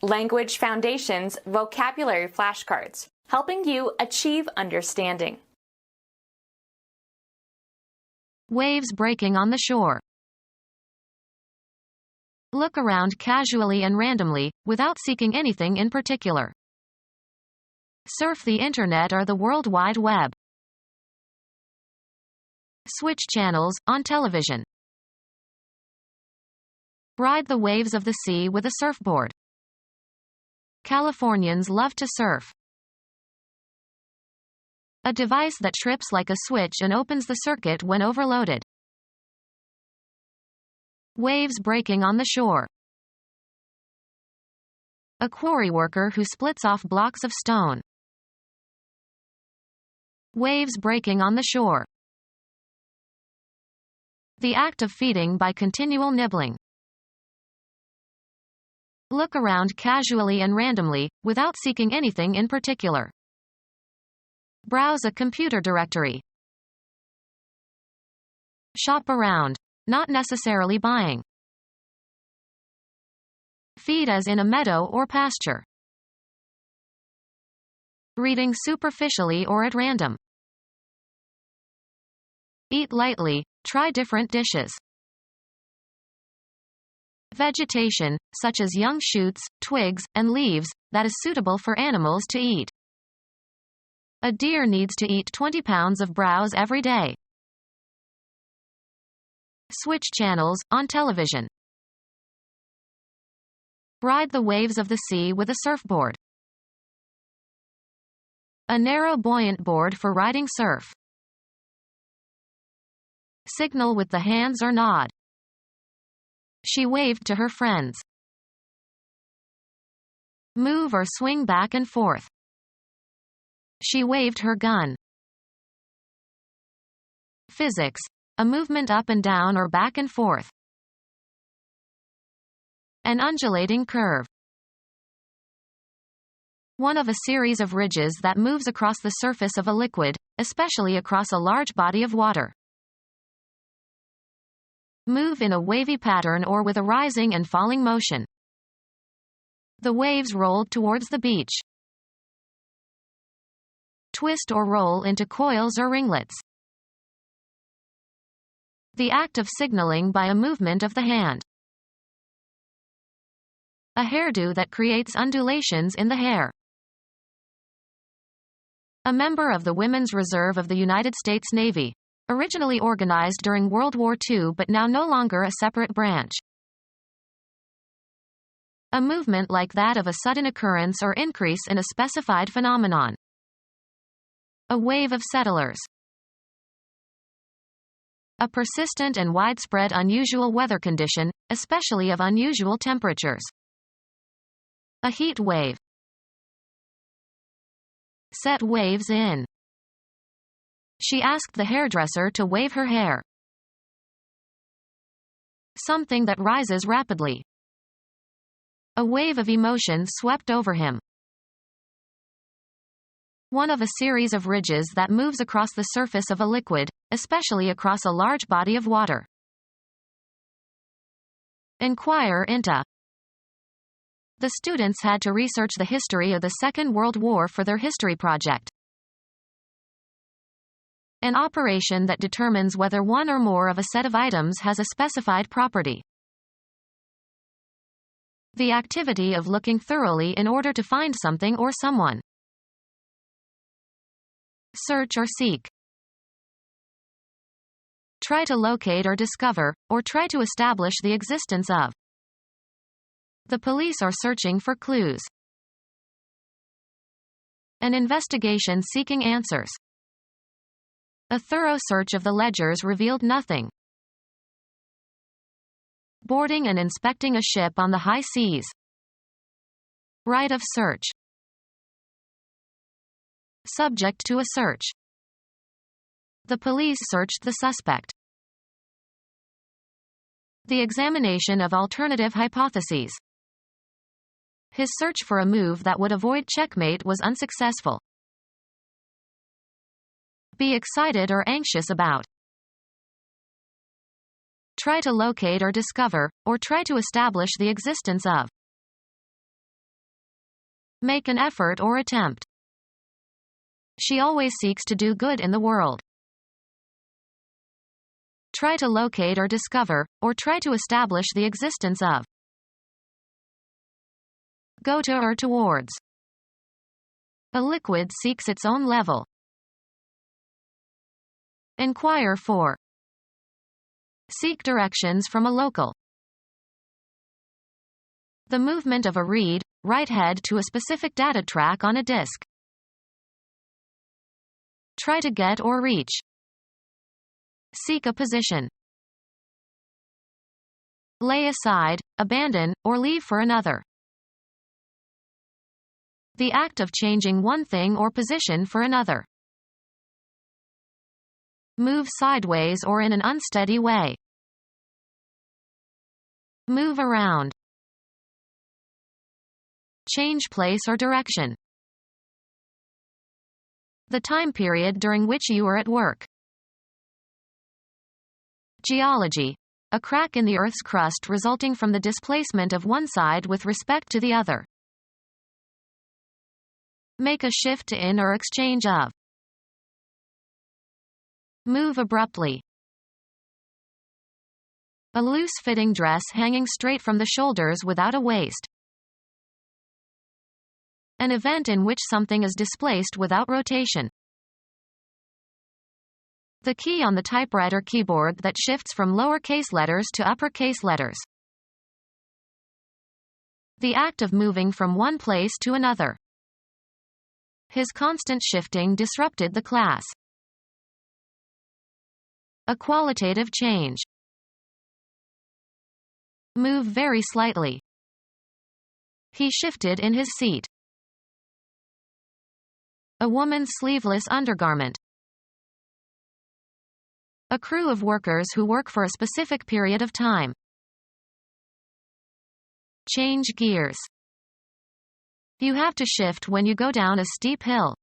Language Foundations Vocabulary Flashcards, helping you achieve understanding. Waves breaking on the shore. Look around casually and randomly, without seeking anything in particular. Surf the internet or the World Wide Web. Switch channels on television. Ride the waves of the sea with a surfboard. Californians love to surf. A device that trips like a switch and opens the circuit when overloaded. Waves breaking on the shore. A quarry worker who splits off blocks of stone. Waves breaking on the shore. The act of feeding by continual nibbling. Look around casually and randomly, without seeking anything in particular. Browse a computer directory. Shop around, not necessarily buying. Feed as in a meadow or pasture. Reading superficially or at random. Eat lightly, try different dishes. Vegetation, such as young shoots, twigs, and leaves, that is suitable for animals to eat. A deer needs to eat 20 pounds of browse every day. Switch channels on television. Ride the waves of the sea with a surfboard. A narrow buoyant board for riding surf. Signal with the hands or nod. She waved to her friends. Move or swing back and forth. She waved her gun. Physics, a movement up and down or back and forth. An undulating curve. One of a series of ridges that moves across the surface of a liquid, especially across a large body of water. Move in a wavy pattern or with a rising and falling motion. The waves rolled towards the beach. Twist or roll into coils or ringlets. The act of signaling by a movement of the hand. A hairdo that creates undulations in the hair. A member of the Women's Reserve of the United States Navy. Originally organized during World War II but now no longer a separate branch. A movement like that of a sudden occurrence or increase in a specified phenomenon. A wave of settlers. A persistent and widespread unusual weather condition, especially of unusual temperatures. A heat wave. Set waves in. She asked the hairdresser to wave her hair. Something that rises rapidly. A wave of emotion swept over him. One of a series of ridges that moves across the surface of a liquid, especially across a large body of water. Inquire into. The students had to research the history of the Second World War for their history project. An operation that determines whether one or more of a set of items has a specified property. The activity of looking thoroughly in order to find something or someone. Search or seek. Try to locate or discover, or try to establish the existence of. The police are searching for clues. An investigation seeking answers. A thorough search of the ledgers revealed nothing. Boarding and inspecting a ship on the high seas. Right of search. Subject to a search. The police searched the suspect. The examination of alternative hypotheses. His search for a move that would avoid checkmate was unsuccessful. Be excited or anxious about. Try to locate or discover, or try to establish the existence of. Make an effort or attempt. She always seeks to do good in the world. Try to locate or discover, or try to establish the existence of. Go to or towards. A liquid seeks its own level. Inquire for. Seek directions from a local. The movement of a read, write head to a specific data track on a disk. Try to get or reach. Seek a position. Lay aside, abandon, or leave for another. The act of changing one thing or position for another. Move sideways or in an unsteady way. Move around. Change place or direction. The time period during which you are at work. Geology. A crack in the Earth's crust resulting from the displacement of one side with respect to the other. Make a shift in or exchange of. Move abruptly. A loose-fitting dress hanging straight from the shoulders without a waist. An event in which something is displaced without rotation. The key on the typewriter keyboard that shifts from lowercase letters to uppercase letters. The act of moving from one place to another. His constant shifting disrupted the class. A qualitative change. Move very slightly. He shifted in his seat. A woman's sleeveless undergarment. A crew of workers who work for a specific period of time. Change gears. You have to shift when you go down a steep hill.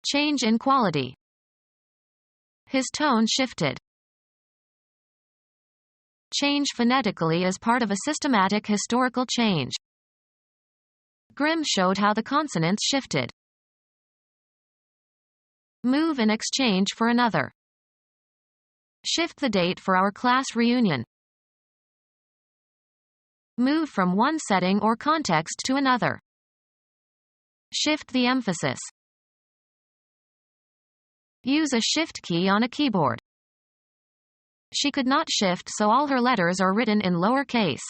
Change in quality. His tone shifted. Change phonetically as part of a systematic historical change. Grimm showed how the consonants shifted. Move in exchange for another. Shift the date for our class reunion. Move from one setting or context to another. Shift the emphasis. Use a shift key on a keyboard. She could not shift, so all her letters are written in lower case.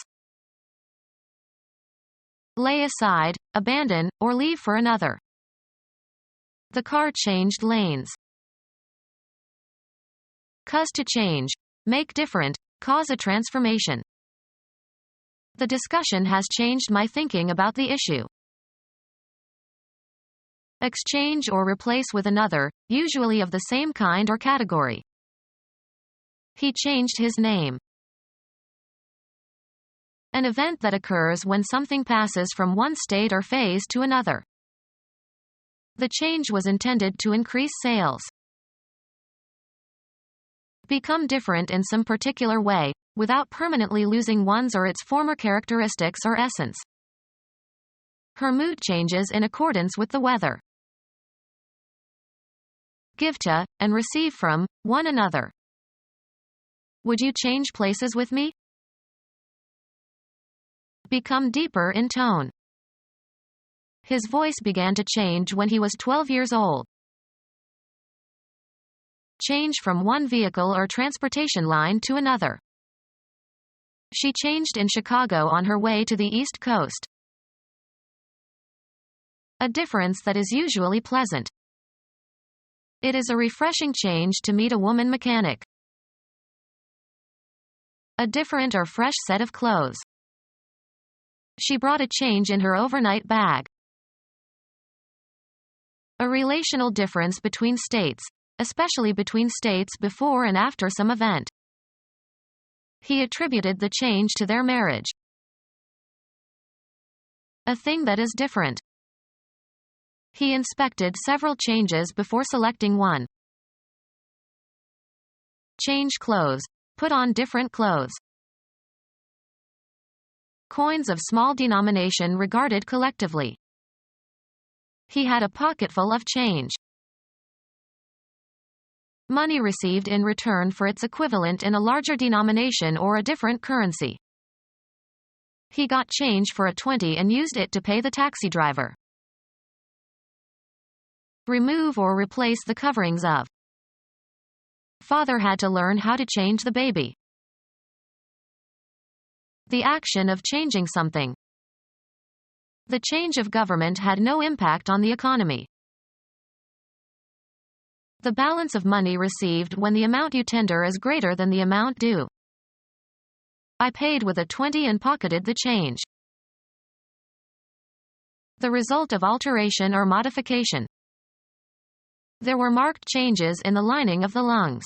Lay aside, abandon, or leave for another. The car changed lanes. Cause to change. Make different. Cause a transformation. The discussion has changed my thinking about the issue. Exchange or replace with another, usually of the same kind or category. He changed his name. An event that occurs when something passes from one state or phase to another. The change was intended to increase sales. Become different in some particular way, without permanently losing one's or its former characteristics or essence. Her mood changes in accordance with the weather. Give to, and receive from, one another. Would you change places with me? Become deeper in tone. His voice began to change when he was 12 years old. Change from one vehicle or transportation line to another. She changed in Chicago on her way to the East Coast. A difference that is usually pleasant. It is a refreshing change to meet a woman mechanic. A different or fresh set of clothes. She brought a change in her overnight bag. A relational difference between states, especially between states before and after some event. He attributed the change to their marriage. A thing that is different. He inspected several changes before selecting one. Change clothes. Put on different clothes. coins of small denomination regarded collectively. He had a pocketful of change. Money received in return for its equivalent in a larger denomination or a different currency. He got change for a 20 and used it to pay the taxi driver. Remove or replace the coverings of. Father had to learn how to change the baby. The action of changing something. The change of government had no impact on the economy. The balance of money received when the amount you tender is greater than the amount due. I paid with a 20 and pocketed the change. The result of alteration or modification. There were marked changes in the lining of the lungs.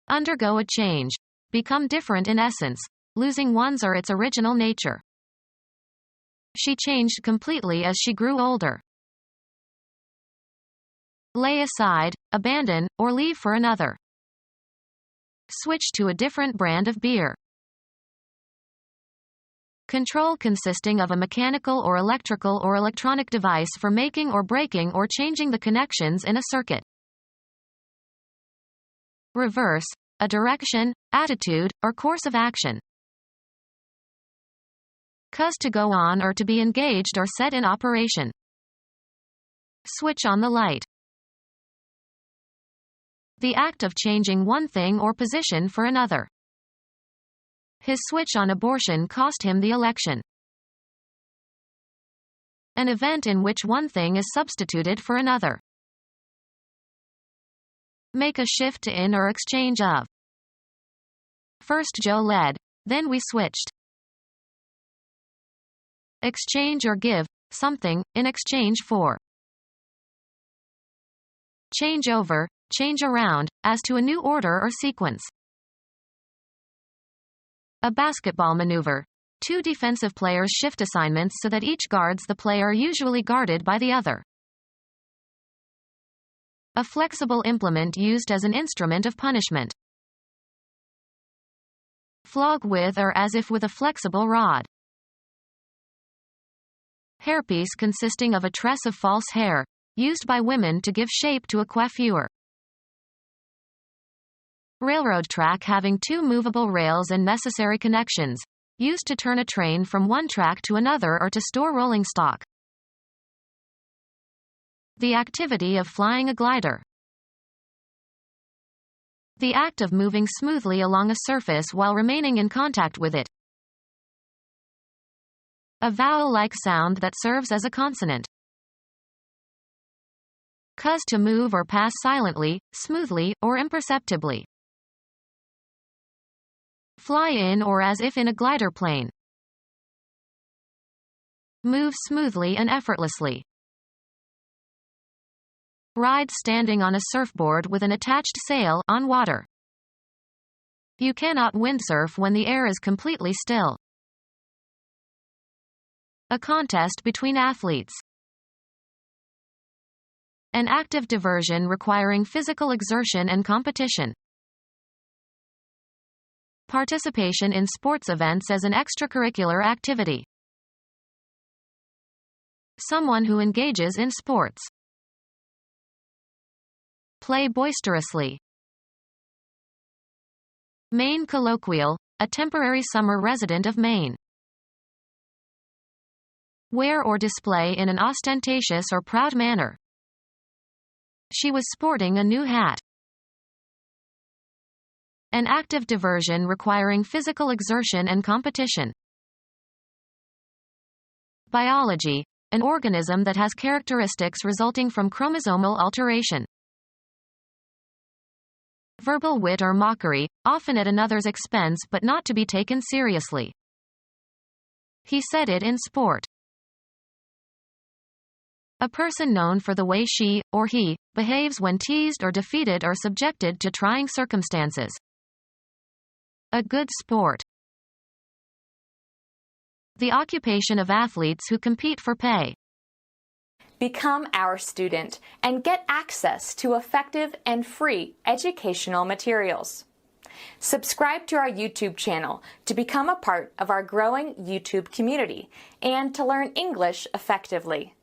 Undergo a change. Become different in essence, losing one's or its original nature. She changed completely as she grew older. Lay aside, abandon, or leave for another. Switch to a different brand of beer. Control consisting of a mechanical or electrical or electronic device for making or breaking or changing the connections in a circuit. Reverse, a direction, attitude, or course of action. Cause to go on or to be engaged or set in operation. Switch on the light. The act of changing one thing or position for another. His switch on abortion cost him the election. An event in which one thing is substituted for another. Make a shift in or exchange of. First Joe led, then we switched. Exchange or give something in exchange for. Change over, change around, as to a new order or sequence. A basketball maneuver. Two defensive players shift assignments so that each guards the player usually guarded by the other. A flexible implement used as an instrument of punishment. Flog with or as if with a flexible rod. Hairpiece consisting of a tress of false hair, used by women to give shape to a coiffure. Railroad track having two movable rails and necessary connections, used to turn a train from one track to another or to store rolling stock. The activity of flying a glider. The act of moving smoothly along a surface while remaining in contact with it. A vowel-like sound that serves as a consonant. Cause to move or pass silently, smoothly, or imperceptibly. Fly in or as if in a glider plane. Move smoothly and effortlessly. Ride standing on a surfboard with an attached sail on water. You cannot windsurf when the air is completely still. A contest between athletes. An active diversion requiring physical exertion and competition. Participation in sports events as an extracurricular activity. Someone who engages in sports. Play boisterously. Maine colloquial, a temporary summer resident of Maine. Wear or display in an ostentatious or proud manner. She was sporting a new hat. An active diversion requiring physical exertion and competition. Biology, an organism that has characteristics resulting from chromosomal alteration. Verbal wit or mockery, often at another's expense but not to be taken seriously. He said it in sport. A person known for the way she, or he, behaves when teased or defeated or subjected to trying circumstances. A good sport. The occupation of athletes who compete for pay. Become our student and get access to effective and free educational materials. Subscribe to our YouTube channel to become a part of our growing YouTube community and to learn English effectively.